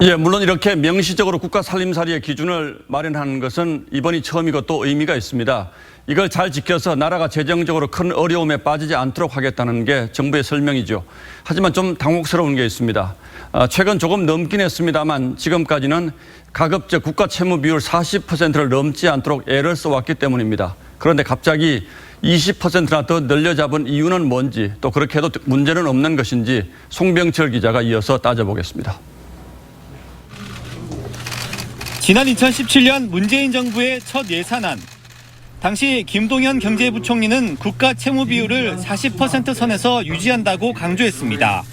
예, 물론 이렇게 명시적으로 국가 살림살이의 기준을 마련하는 것은 이번이 처음이고 또 의미가 있습니다. 이걸 잘 지켜서 나라가 재정적으로 큰 어려움에 빠지지 않도록 하겠다는 게 정부의 설명이죠. 하지만 좀 당혹스러운 게 있습니다. 최근 조금 넘긴 했습니다만 지금까지는 가급적 국가 채무 비율 40%를 넘지 않도록 애를 써왔기 때문입니다. 그런데 갑자기 20%나 더 늘려잡은 이유는 뭔지, 또 그렇게 해도 문제는 없는 것인지 송병철 기자가 이어서 따져보겠습니다. 지난 2017년 문재인 정부의 첫 예산안. 당시 김동연 경제부총리는 국가 채무 비율을 40% 선에서 유지한다고 강조했습니다.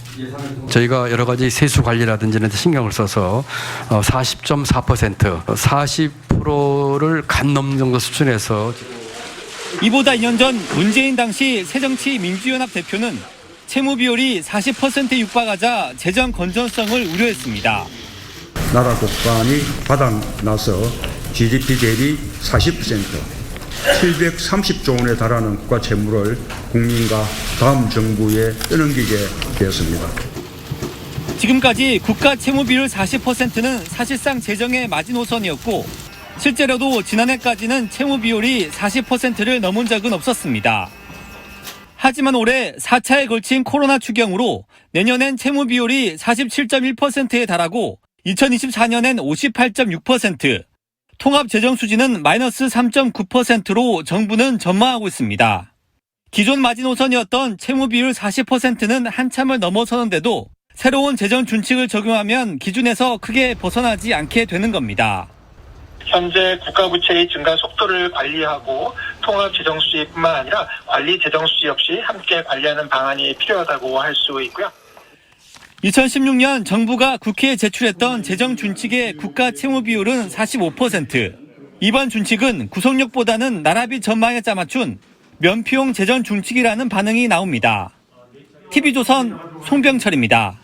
저희가 여러 가지 세수 관리라든지 이런 데 신경을 써서 40.4%, 40%를 간 넘는 정도 수준에서. 이보다 2년 전 문재인 당시 새정치민주연합 대표는 채무 비율이 40%에 육박하자 재정 건전성을 우려했습니다. 나라 국간이 바닥나서 GDP 대비 40%, 730조 원에 달하는 국가 채무를 국민과 다음 정부에 떠넘기게 되었습니다. 지금까지 국가 채무 비율 40%는 사실상 재정의 마지노선이었고 실제로도 지난해까지는 채무 비율이 40%를 넘은 적은 없었습니다. 하지만 올해 4차에 걸친 코로나 추경으로 내년엔 채무 비율이 47.1%에 달하고 2024년엔 58.6%, 통합재정수지는 마이너스 3.9%로 정부는 전망하고 있습니다. 기존 마지노선이었던 채무 비율 40%는 한참을 넘어서는데도 새로운 재정 준칙을 적용하면 기준에서 크게 벗어나지 않게 되는 겁니다. 현재 국가부채의 증가 속도를 관리하고 통합재정수지뿐만 아니라 관리재정수지 역시 함께 관리하는 방안이 필요하다고 할 수 있고요. 2016년 정부가 국회에 제출했던 재정 준칙의 국가 채무 비율은 45%. 이번 준칙은 구속력보다는 나라비 전망에 짜맞춘 면피용 재정 준칙이라는 반응이 나옵니다. TV조선 송병철입니다.